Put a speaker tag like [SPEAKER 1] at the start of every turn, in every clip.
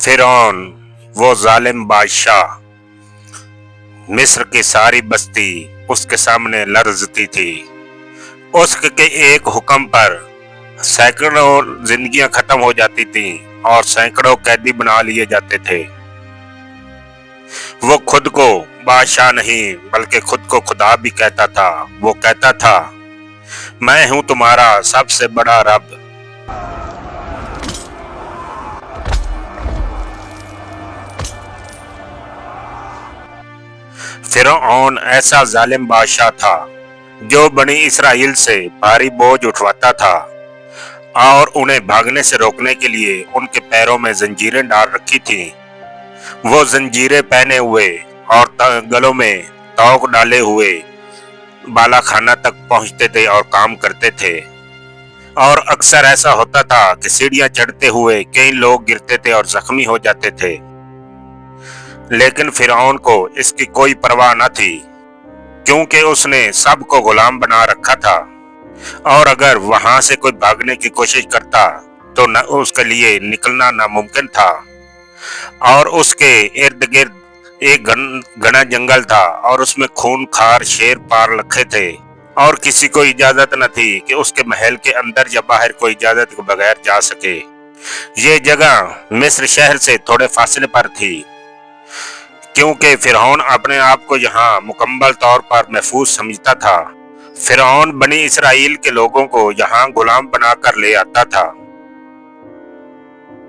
[SPEAKER 1] फिरौन वो जालिम बादशाह, मिस्र की सारी बस्ती उसके सामने लर्जती थी। उसके एक हुक्म पर सैकड़ों जिंदगियां खत्म हो जाती थीं और सैकड़ों कैदी बना लिए जाते थे। वो खुद को बादशाह नहीं बल्कि खुद को खुदा भी कहता था। वो कहता था, मैं हूं तुम्हारा सबसे बड़ा रब। फिरौन ऐसा जालिम बादशाह था जो बनी इसराइल से भारी बोझ उठवाता था और उन्हें भागने से रोकने के लिए उनके पैरों में जंजीरें डाल रखी थीं। वो जंजीरें पहने हुए और गलों में तोक डाले हुए बाला खाना तक पहुंचते थे और काम करते थे। और अक्सर ऐसा होता था कि सीढ़ियां चढ़ते हुए कई लोग गिरते थे और जख्मी हो जाते थे, लेकिन फिरौन को इसकी कोई परवाह न थी, क्योंकि उसने सबको गुलाम बना रखा था। और अगर वहां से कोई भागने की कोशिश करता तो न उसके लिए निकलना नामुमकिन था। और उसके इर्द गिर्द एक घना जंगल था और उसमें खूनखार शेर पाल रखे थे और किसी को इजाजत न थी कि उसके महल के अंदर या बाहर कोई इजाजत के बगैर जा सके। ये जगह मिस्र शहर से थोड़े फासले पर थी, क्योंकि फिरौन अपने आप को यहाँ मुकम्मल तौर पर महफूज समझता था। फिरौन बनी इसराइल के लोगों को यहाँ गुलाम बनाकर ले आता था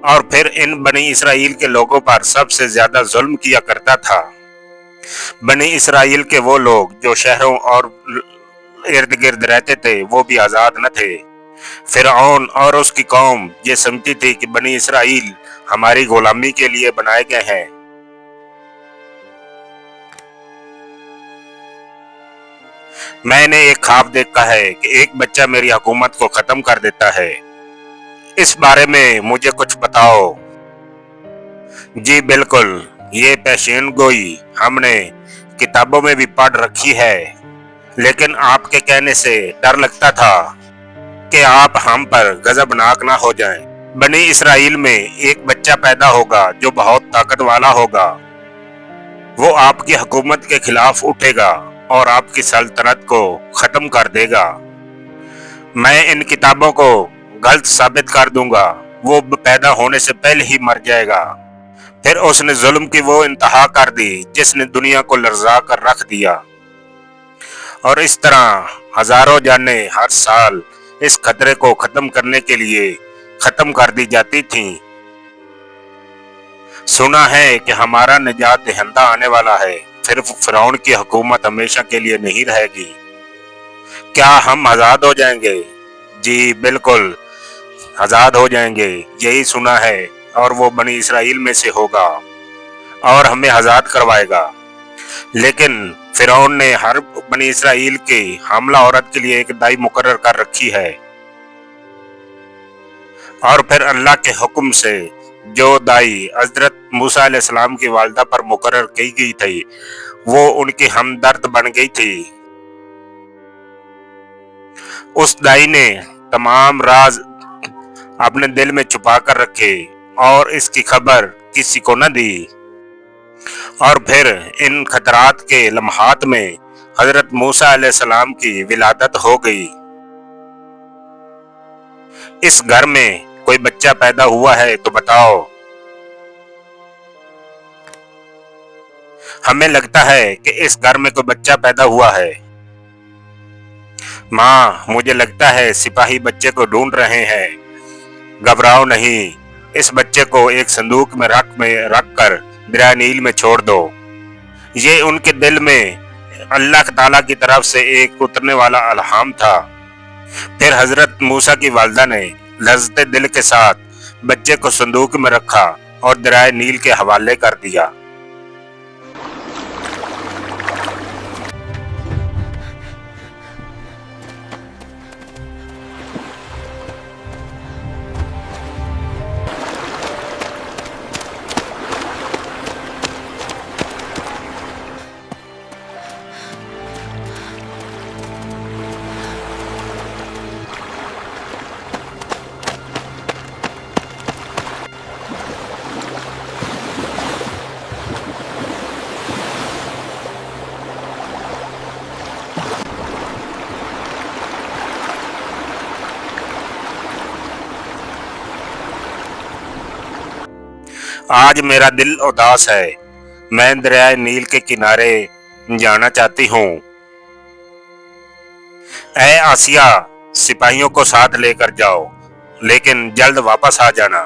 [SPEAKER 1] और फिर इन बनी इसराइल के लोगों पर सबसे ज्यादा जुल्म किया करता था। बनी इसराइल के वो लोग जो शहरों और इर्द गिर्द रहते थे वो भी आजाद न थे। फिरौन और उसकी कौम ये समझती थी कि बनी इसराइल हमारी गुलामी के लिए बनाए गए हैं। मैंने एक ख्वाब देखा है कि एक बच्चा मेरी हुकूमत को खत्म कर देता है। इस बारे में मुझे कुछ बताओ। जी बिल्कुल, ये पेशेन गोई हमने किताबों में भी पढ़ रखी है, लेकिन आपके कहने से डर लगता था कि आप हम पर गजबनाक ना हो जाएं। बनी इसराइल में एक बच्चा पैदा होगा जो बहुत ताकत वाला होगा। वो आपकी हुकूमत के खिलाफ उठेगा और आपकी सल्तनत को खत्म कर देगा। मैं इन किताबों को गलत साबित कर दूंगा। वो पैदा होने से पहले ही मर जाएगा। फिर उसने जुल्म की वो इंतहा कर दी जिसने दुनिया को लर्जा कर रख दिया। और इस तरह हजारों जानें हर साल इस खतरे को खत्म करने के लिए खत्म कर दी जाती थीं। सुना है कि हमारा निजात दहिंदा आने वाला है। फिर फिरौन की हुकूमत हमेशा के लिए नहीं रहेगी। क्या हम आजाद हो जाएंगे? जी बिल्कुल, आजाद हो जाएंगे, यही सुना है। और वो बनी इसराइल में से होगा और हमें आजाद करवाएगा। लेकिन फिरौन ने हर बनी इसराइल के हमला औरत के लिए एक दाई मुकर्रर कर रखी है। और फिर अल्लाह के हुक्म से जो दाई हजरत मूसा अलैहिस्सलाम की वालिदा पर मुकर्रर की गई थी वो उनकी हमदर्द बन गई थी। उस दाई ने तमाम राज अपने दिल में छुपा कर रखे और इसकी खबर किसी को न दी। और फिर इन खतरात के लम्हात में हजरत मूसा अलैहिस्सलाम की विलादत हो गई। इस घर में कोई बच्चा पैदा हुआ है तो बताओ। हमें लगता है कि इस घर में कोई बच्चा पैदा हुआ है। माँ, मुझे लगता है सिपाही बच्चे को ढूंढ रहे हैं। घबराओ नहीं, इस बच्चे को एक संदूक में रख कर दरिया नील में छोड़ दो। ये उनके दिल में अल्लाह ताला की तरफ से एक उतरने वाला इल्हाम था। फिर हजरत मूसा की वालिदा ने लज्जते दिल के साथ बच्चे को संदूक में रखा और दरिया नील के हवाले कर दिया। आज मेरा दिल उदास है, मैं दरियाए नील के किनारे जाना चाहती हूँ। ऐ आसिया, सिपाहियों को साथ लेकर जाओ, लेकिन जल्द वापस आ जाना।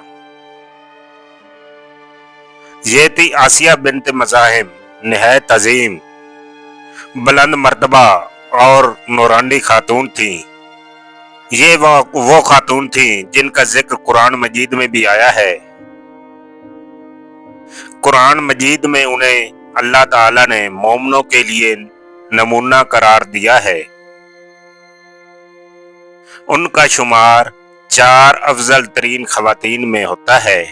[SPEAKER 1] ये थी आसिया बिन्त मज़ाहिम, निहायत अजीम, बुलंद मर्तबा और नूरानी खातून थी। ये वो खातून थी जिनका जिक्र कुरान मजीद में भी आया है। कुरान मजीद में उन्हें अल्लाह ताला ने मोमिनों के लिए नमूना करार दिया है। उनका शुमार 4 अफजल तरीन खवातीन में होता है,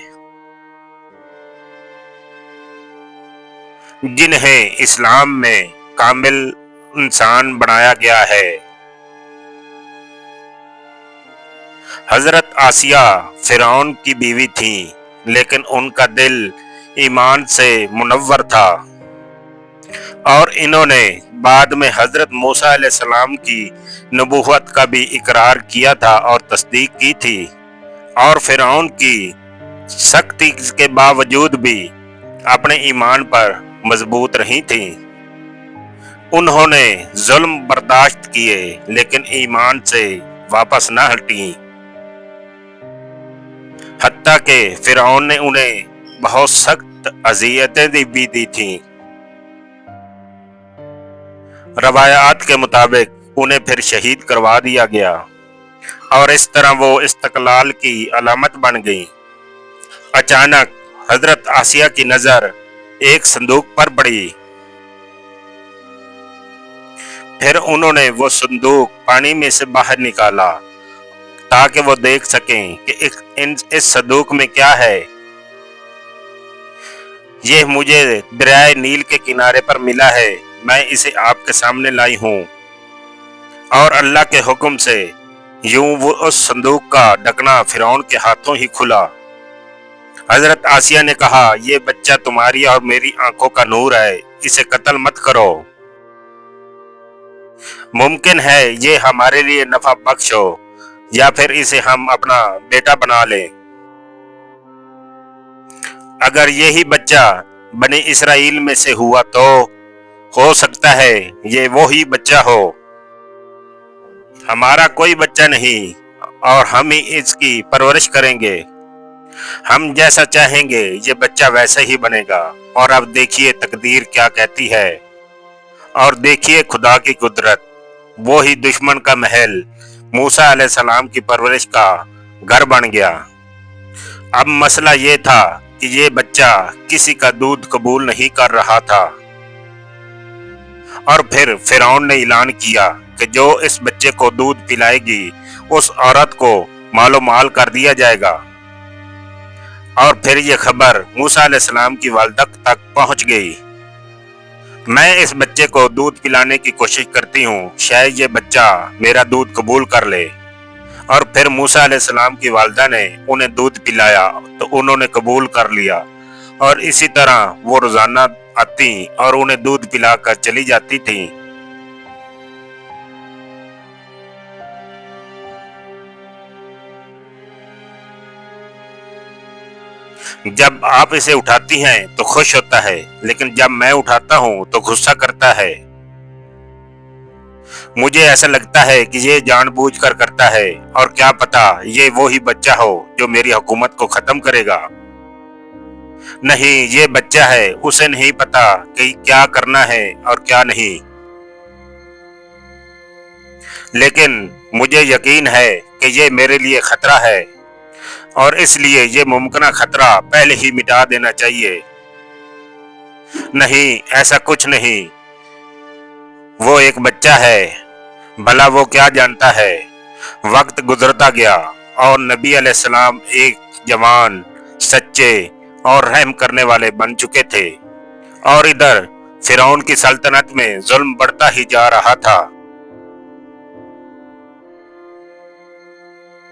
[SPEAKER 1] जिन्हें इस्लाम में कामिल इंसान बनाया गया है। हजरत आसिया फिरौन की बीवी थी, लेकिन उनका दिल ईमान से मुनव्वर था और इन्होंने बाद में हजरत मूसा अलैहिस्सलाम की नबूवत का भी इकरार किया था और तस्दीक की थी, और फिरौन की सख्ती के बावजूद भी अपने ईमान पर मजबूत रही थी। उन्होंने जुल्म बर्दाश्त किए, लेकिन ईमान से वापस न हटी। हत्ता के फिरौन ने उन्हें बहुत सख्त अज़ियतें भी दी थी। रवायात के मुताबिक उन्हें फिर शहीद करवा दिया गया और इस तरह वो इस्तकलाल की अलामत बन गई। अचानक हजरत आसिया की नजर एक संदूक पर पड़ी। फिर उन्होंने वो संदूक पानी में से बाहर निकाला ताकि वो देख सकें कि इस संदूक में क्या है। ये मुझे दरियाए नील के किनारे पर मिला है, मैं इसे आपके सामने लाई हूँ। और अल्लाह के हुक्म से यूं वो उस संदूक का ढकना फिरौन के हाथों ही खुला। हजरत आसिया ने कहा, ये बच्चा तुम्हारी और मेरी आंखों का नूर है, इसे कत्ल मत करो। मुमकिन है ये हमारे लिए नफा बख्श हो, या फिर इसे हम अपना बेटा बना लें। अगर यही बच्चा बनी इसराइल में से हुआ तो हो सकता है ये वो ही बच्चा हो। हमारा कोई बच्चा नहीं और हम ही इसकी परवरिश करेंगे। हम जैसा चाहेंगे ये बच्चा वैसा ही बनेगा। और अब देखिए तकदीर क्या कहती है, और देखिए खुदा की कुदरत। वो ही दुश्मन का महल मूसा अलैहिस्सलाम की परवरिश का घर बन गया। अब मसला ये था कि ये बच्चा किसी का दूध कबूल नहीं कर रहा था, और फिर फिरौन ने ऐलान किया कि जो इस बच्चे को दूध पिलाएगी उस औरत को मालो माल कर दिया जाएगा। और फिर ये खबर मूसा अलैहिस्सलाम की वालिदा तक पहुंच गई। मैं इस बच्चे को दूध पिलाने की कोशिश करती हूँ, शायद ये बच्चा मेरा दूध कबूल कर ले। और फिर मूसा अलैहिस्सलाम की वालिदा ने उन्हें दूध पिलाया तो उन्होंने कबूल कर लिया। और इसी तरह वो रोजाना आती और उन्हें दूध पिलाकर चली जाती थी। जब आप इसे उठाती हैं तो खुश होता है, लेकिन जब मैं उठाता हूं तो गुस्सा करता है। मुझे ऐसा लगता है कि ये जानबूझकर करता है, और क्या पता ये वो ही बच्चा हो जो मेरी हुकूमत को खत्म करेगा। नहीं, ये बच्चा है, उसे नहीं पता कि क्या करना है और क्या नहीं। लेकिन मुझे यकीन है कि ये मेरे लिए खतरा है, और इसलिए ये मुमकिन खतरा पहले ही मिटा देना चाहिए। नहीं, ऐसा कुछ नहीं, वो एक बच्चा है, भला वो क्या जानता है। वक्त गुजरता गया और नबी अलैहिस्सलाम एक जवान, सच्चे और रहम करने वाले बन चुके थे, और इधर फिरौन की सल्तनत में जुल्म बढ़ता ही जा रहा था।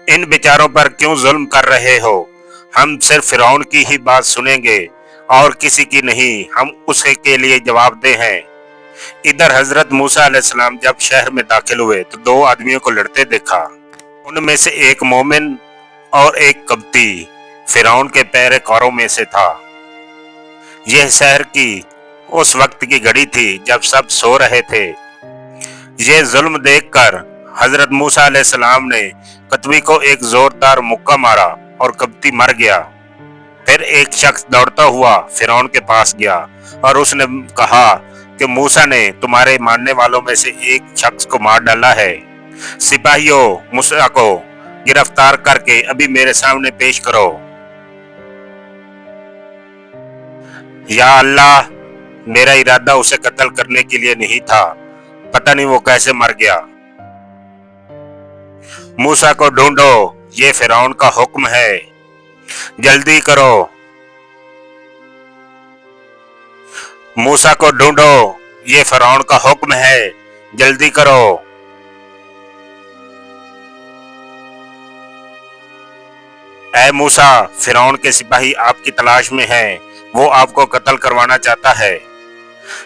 [SPEAKER 1] इन बेचारों पर क्यों जुल्म कर रहे हो? हम सिर्फ फिरौन की ही बात सुनेंगे और किसी की नहीं, हम उसे के लिए जवाबदेह हैं। इधर हजरत मूसा अलैहिस्सलाम जब शहर में दाखिल हुए तो 2 आदमियों को लड़ते देखा। उनमें से एक मोमिन और एक कब्ती फिरौन के पैरेकारों में से था। यह शहर की उस वक्त की घड़ी थी जब सब सो रहे थे। ये जुल्म देखकर हजरत मूसा अलैहिस्सलाम ने कतवी को एक जोरदार मुक्का मारा और कब्ती मर गया। फिर एक शख्स दौड़ता हुआ फिरौन के पास गया और उसने कहा कि मूसा ने तुम्हारे मानने वालों में से एक शख्स को मार डाला है। सिपाहियों, मूसा को गिरफ्तार करके अभी मेरे सामने पेश करो। या अल्लाह, मेरा इरादा उसे कत्ल करने के लिए नहीं था, पता नहीं वो कैसे मर गया। मूसा को ढूंढो, ये फिरौन का हुक्म है, जल्दी करो। मूसा को ढूंढो, ये फिरौन का हुक्म है, जल्दी करो। ऐ मूसा, फिरौन के सिपाही आपकी तलाश में हैं, वो आपको कत्ल करवाना चाहता है।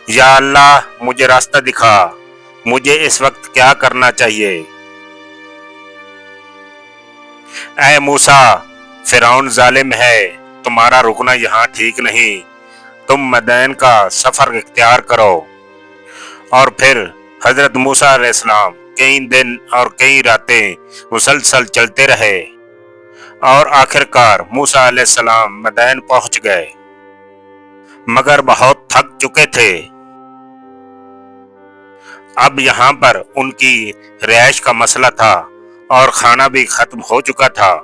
[SPEAKER 1] या अल्लाह, मुझे रास्ता दिखा, मुझे इस वक्त क्या करना चाहिए। ऐ मूसा, फिरौन जालिम है, तुम्हारा रुकना यहाँ ठीक नहीं, तुम मदीन का सफर इख्तियार करो। और फिर हजरत मूसा अलैहिस्सलाम कई दिन और कई रातें मुसलसल चलते रहे और आखिरकार मूसा अलैहिस्सलाम मदीन पहुंच गए, मगर बहुत थक चुके थे। अब यहाँ पर उनकी रिहाइश का मसला था और खाना भी खत्म हो चुका था।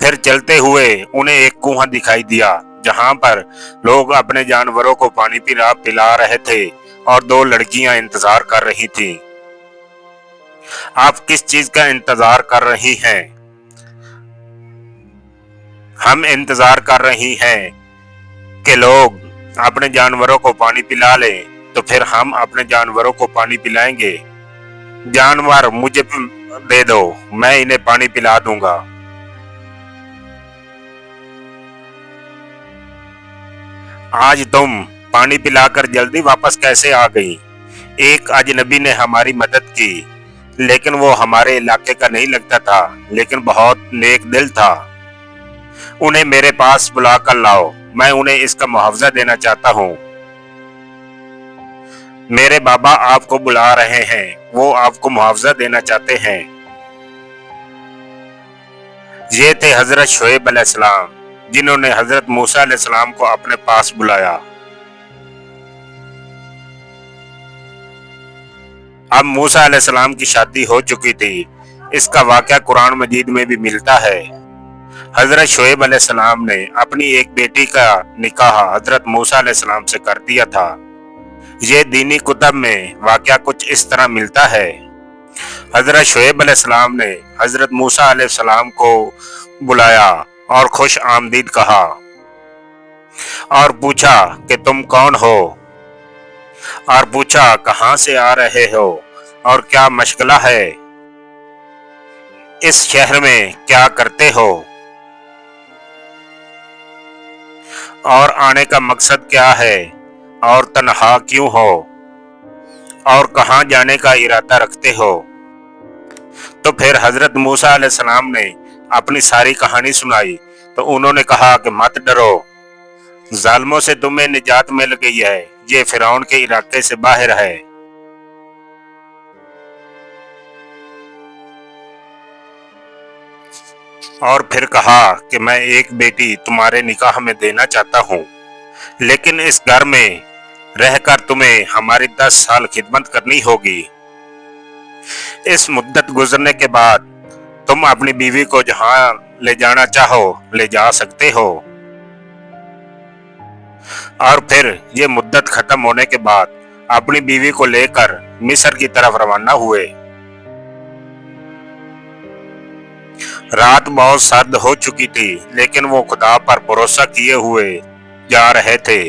[SPEAKER 1] फिर चलते हुए उन्हें एक कुआं दिखाई दिया जहाँ पर लोग अपने जानवरों को पानी पिला रहे थे और दो लड़कियां इंतजार कर रही थीं। आप किस चीज का इंतजार कर रही हैं? हम इंतजार कर रही हैं कि लोग अपने जानवरों को पानी पिला लें, तो फिर हम अपने जानवरों को पानी पिलाएंगे। जानवर मुझे दे दो, मैं इन्हें पानी पिला दूंगा। आज तुम पानी पिलाकर जल्दी वापस कैसे आ गई? एक अजनबी ने हमारी मदद की, लेकिन वो हमारे इलाके का नहीं लगता था, लेकिन बहुत नेक दिल था। उन्हें मेरे पास बुला कर लाओ, मैं उन्हें इसका मुआवजा देना चाहता हूँ। मेरे बाबा आपको बुला रहे हैं, वो आपको मुआवजा देना चाहते हैं। ये थे हजरत शुएब अलैहिस्सलाम, जिन्होंने हजरत मूसा अलैहिस्सलाम को अपने पास बुलाया। अब मूसा अलैहिस्सलाम की शादी हो चुकी थी। इसका वाक़या कुरान मजीद में भी मिलता है। हजरत शुएब अलैहिस्सलाम ने अपनी एक बेटी का निकाह हजरत मूसा अलैहिस्सलाम से कर दिया था। ये दीनी कुतब में वाक़या कुछ इस तरह मिलता है। हजरत शुएब अलैहिस्सलाम ने हजरत मूसा अलैहिस्सलाम को बुलाया और खुश आमदीद कहा और पूछा कि तुम कौन हो, और पूछा कहां से आ रहे हो और क्या मशगला है, इस शहर में क्या करते हो और आने का मकसद क्या है, और तन्हा क्यों हो, और कहां जाने का इरादा रखते हो। तो फिर हजरत मूसा अलैहिस्सलाम ने अपनी सारी कहानी सुनाई। तो उन्होंने कहा कि मत डरो, जालिमों से तुम्हें निजात मिल गई है, ये फिरौन के इलाके से बाहर है। और फिर कहा कि मैं एक बेटी तुम्हारे निकाह में देना चाहता हूँ, लेकिन इस घर में रहकर तुम्हें हमारी 10 साल खिदमत करनी होगी। इस मुद्दत गुजरने के बाद तुम अपनी बीवी को जहां ले जाना चाहो ले जा सकते हो। और फिर ये मुद्दत खत्म होने के बाद अपनी बीवी को लेकर मिस्र की तरफ रवाना हुए। रात बहुत सर्द हो चुकी थी, लेकिन वो खुदा पर भरोसा किए हुए जा रहे थे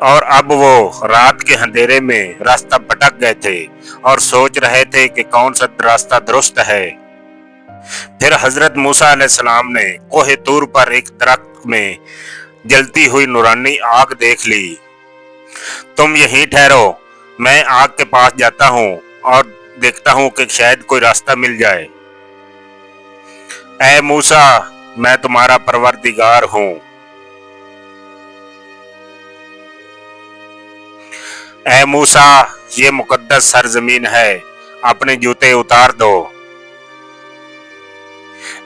[SPEAKER 1] और अब वो रात के अंधेरे में रास्ता भटक गए थे और सोच रहे थे कि कौन सा रास्ता दुरुस्त है। फिर हजरत मूसा अलैहिस्सलाम ने कोहे तूर पर एक दरख्त में जलती हुई नूरानी आग देख ली। तुम यहीं ठहरो, मैं आग के पास जाता हूँ और देखता हूँ कि शायद कोई रास्ता मिल जाए। ऐ मूसा, मैं तुम्हारा परवरदिगार हूँ। ए मूसा, ये मुकद्दस सरजमीन है, अपने जूते उतार दो।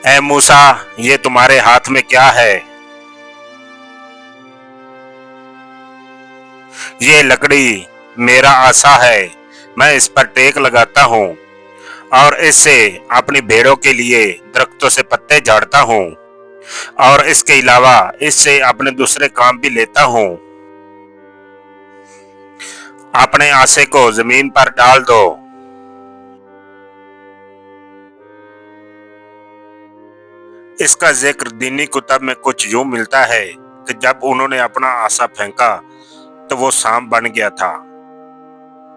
[SPEAKER 1] ए मूसा, ये तुम्हारे हाथ में क्या है? ये लकड़ी मेरा आसा है, मैं इस पर टेक लगाता हूँ और इससे अपनी भेड़ों के लिए दरख्तों से पत्ते झाड़ता हूँ और इसके अलावा इससे अपने दूसरे काम भी लेता हूँ। अपने आसे को जमीन पर डाल दो। इसका जिक्र दीनी कुतब में कुछ यूं मिलता है कि जब उन्होंने अपना आसा फेंका तो वो सांप बन गया था।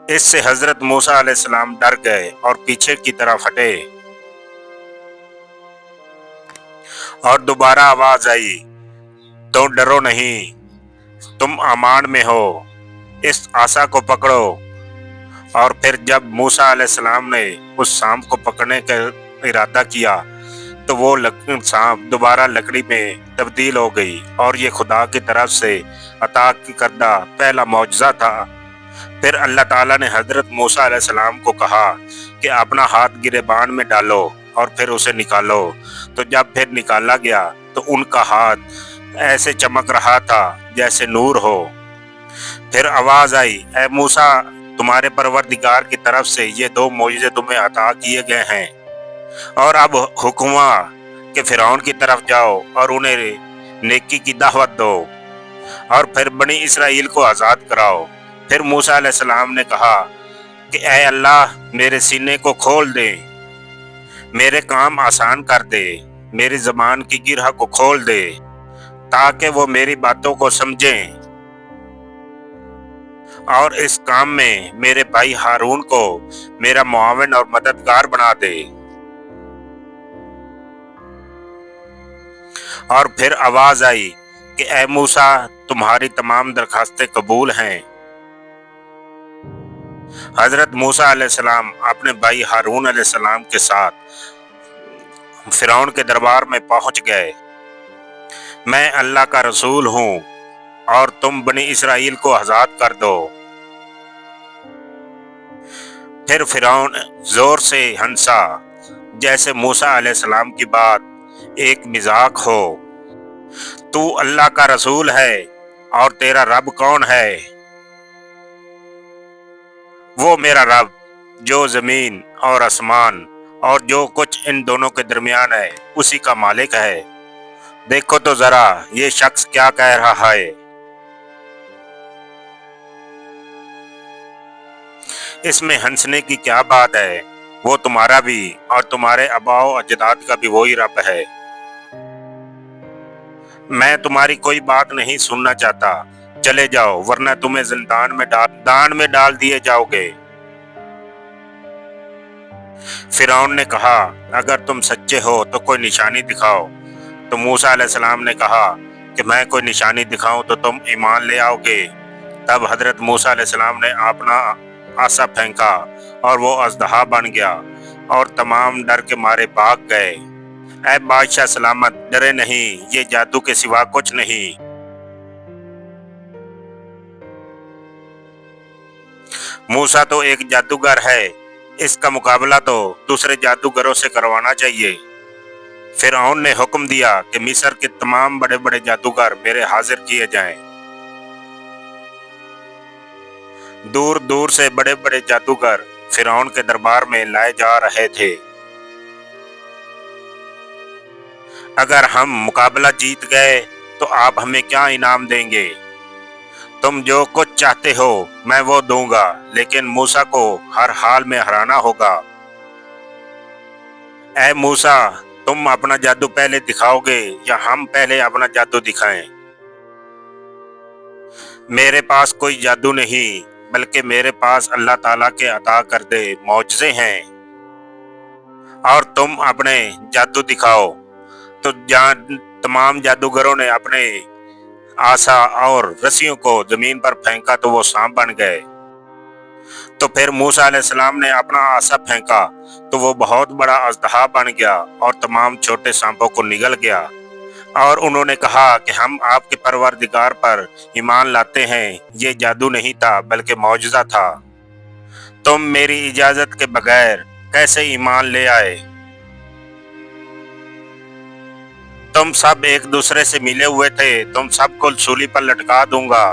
[SPEAKER 1] इससे हजरत मूसा अलैहिस्सलाम डर गए और पीछे की तरफ हटे और दोबारा आवाज आई, तो डरो नहीं, तुम अमान में हो, इस आसा को पकड़ो। और फिर जब मूसा अलैहिस्सलाम ने उस सांप को पकड़ने का इरादा किया तो वो सांप दोबारा लकड़ी में तब्दील हो गई और ये खुदा की तरफ से अता करदा पहला मौजज़ा था। फिर अल्लाह ताला ने हजरत मूसा अलैहिस्सलाम को कहा कि अपना हाथ गिरेबान में डालो और फिर उसे निकालो। तो जब फिर निकाला गया तो उनका हाथ ऐसे चमक रहा था जैसे नूर हो। फिर आवाज आई, ए मूसा, तुम्हारे परवरदिगार की तरफ से ये दो मौजज़े तुम्हें अता किए गए हैं और अब हुक्म कि फिरौन की तरफ जाओ और उन्हें नेकी की दावत दो और फिर बनी इसराइल को आज़ाद कराओ। फिर मूसा अलैहिस्सलाम ने कहा कि ए अल्लाह, मेरे सीने को खोल दे, मेरे काम आसान कर दे, मेरी ज़बान की गिरह को खोल दे ताकि वो मेरी बातों को समझें और इस काम में मेरे भाई हारून को मेरा मुआविन और मददगार बना दे। और फिर आवाज आई कि ए मूसा, तुम्हारी तमाम दरखास्तें कबूल हैं। हजरत मूसा अलैहिस्सलाम अपने भाई हारून अलैहिस्सलाम के साथ फिरौन के दरबार में पहुंच गए। मैं अल्लाह का रसूल हूं और तुम बनी इसराइल को आज़ाद कर दो। फिर फिरौन जोर से हंसा जैसे मूसा अलैहिस्सलाम की बात एक मजाक हो। तू अल्लाह का रसूल है और तेरा रब कौन है? वो मेरा रब जो जमीन और आसमान और जो कुछ इन दोनों के दरमियान है उसी का मालिक है। देखो तो जरा ये शख्स क्या कह रहा है। इसमें हंसने की क्या बात है? वो तुम्हारा भी और तुम्हारे आबाओ अजदाद का भी वही रब है। मैं तुम्हारी कोई बात नहीं सुनना चाहता, चले जाओ वरना तुम्हें दान में डाल दिए जाओगे। फिरौन ने कहा, अगर तुम सच्चे हो तो कोई निशानी दिखाओ। तो मूसा अलैहिस्सलाम ने कहा कि मैं कोई निशानी दिखाऊं तो तुम ईमान ले आओगे। तब हजरत मूसा अलैहिस्सलाम ने अपना आसा फेंका और वो अजदहा बन गया और तमाम डर के मारे भाग गए। ऐ बादशाह सलामत, डरे नहीं, ये जादू के सिवा कुछ नहीं। मूसा तो एक जादूगर है, इसका मुकाबला तो दूसरे जादूगरों से करवाना चाहिए। फिरौन ने हुक्म दिया कि मिस्र के तमाम बड़े बड़े जादूगर मेरे हाजिर किए जाएं। दूर दूर से बड़े बड़े जादूगर फिरौन के दरबार में लाए जा रहे थे। अगर हम मुकाबला जीत गए तो आप हमें क्या इनाम देंगे? तुम जो कुछ चाहते हो मैं वो दूंगा, लेकिन मूसा को हर हाल में हराना होगा। ऐ मूसा, तुम अपना जादू पहले दिखाओगे या हम पहले अपना जादू दिखाएं? मेरे पास कोई जादू नहीं, बल्कि मेरे पास अल्लाह ताला के अता करदे मौजज़े हैं और तुम अपने जादू दिखाओ। तो तमाम जादूगरों ने अपने आसा और रस्सियों को जमीन पर फेंका तो वो सांप बन गए। तो फिर मूसा अलैहिस्सलाम ने अपना आसा फेंका तो वो बहुत बड़ा अजदहा बन गया और तमाम छोटे सांपों को निगल गया और उन्होंने कहा कि हम आपके परवरदिगार पर ईमान लाते हैं। ये जादू नहीं था बल्कि मौजज़ा था। तुम मेरी इजाज़त के बगैर कैसे ईमान ले आए? तुम सब एक दूसरे से मिले हुए थे। तुम सबको सूली पर लटका दूंगा।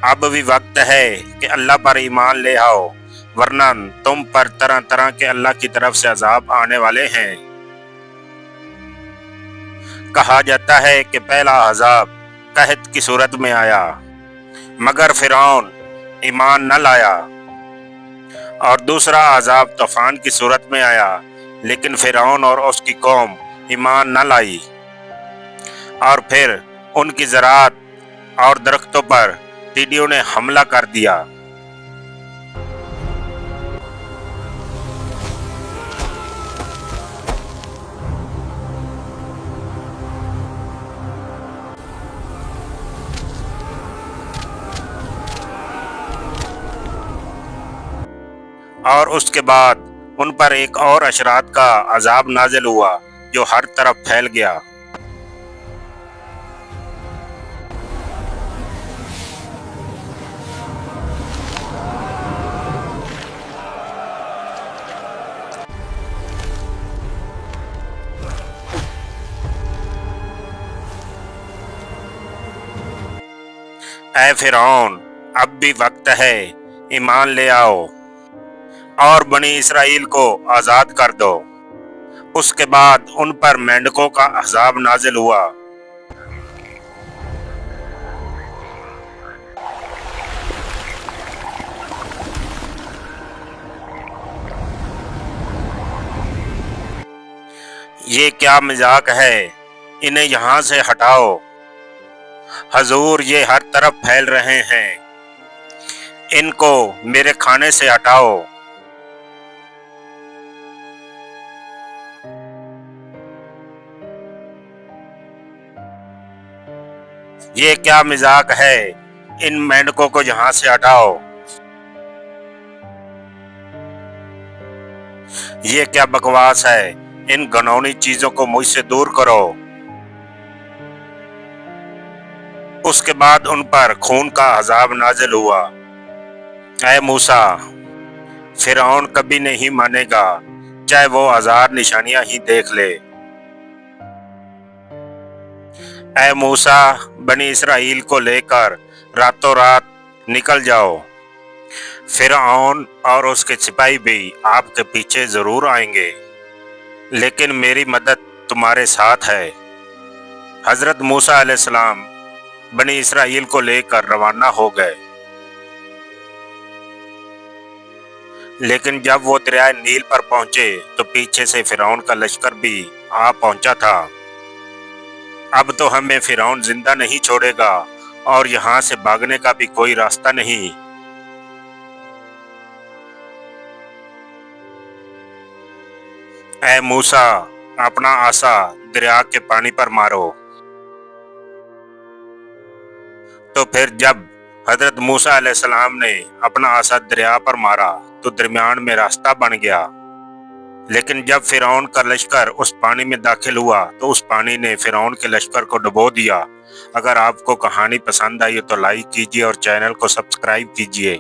[SPEAKER 1] अब भी वक्त है कि अल्लाह पर ईमान ले आओ, वरना तुम पर तरह तरह के अल्लाह की तरफ से अजाब आने वाले हैं। कहा जाता है कि पहला अजाब कहत की सूरत में आया, मगर फिरौन ईमान न लाया, और दूसरा अजाब तूफान की सूरत में आया, लेकिन फिरौन और उसकी कौम ईमान न लाई, और फिर उनकी ज़राअत और दरख्तों पर टिड्डियों ने हमला कर दिया। और उसके बाद उन पर एक और अशरात का अजाब नाजिल हुआ जो हर तरफ फैल गया। ऐ फिरौन, अब भी वक्त है, ईमान ले आओ और बनी इसराइल को आज़ाद कर दो। उसके बाद उन पर मेंढकों का अजाब नाजिल हुआ। ये क्या मजाक है? इन्हें यहाँ से हटाओ। हजूर, ये हर तरफ फैल रहे हैं। इनको मेरे खाने से हटाओ। ये क्या मजाक है? इन मेंढकों को यहाँ से हटाओ। ये क्या बकवास है? इन घिनौनी चीजों को मुझसे दूर करो। उसके बाद उन पर खून का अजाब नाजिल हुआ। ऐ मूसा, फिरौन कभी नहीं मानेगा, चाहे वो हजार निशानियां ही देख ले। ऐ मूसा, बनी इसराइल को लेकर रातों रात निकल जाओ। फिरौन और उसके सिपाही भी आपके पीछे जरूर आएंगे, लेकिन मेरी मदद तुम्हारे साथ है। हजरत मूसा अलैहिस्सलाम बनी इसराइल को लेकर रवाना हो गए, लेकिन जब वो दरियाए नील पर पहुंचे तो पीछे से फिरौन का लश्कर भी आ पहुंचा था। अब तो हमें फिरौन जिंदा नहीं छोड़ेगा और यहाँ से भागने का भी कोई रास्ता नहीं। ऐ मूसा, अपना आसा दरिया के पानी पर मारो। तो फिर जब हजरत मूसा अलैहिस्सलाम ने अपना आसा दरिया पर मारा तो दरमियान में रास्ता बन गया, लेकिन जब फिरौन का लश्कर उस पानी में दाखिल हुआ तो उस पानी ने फिरौन के लश्कर को डुबो दिया। अगर आपको कहानी पसंद आई तो लाइक कीजिए और चैनल को सब्सक्राइब कीजिए।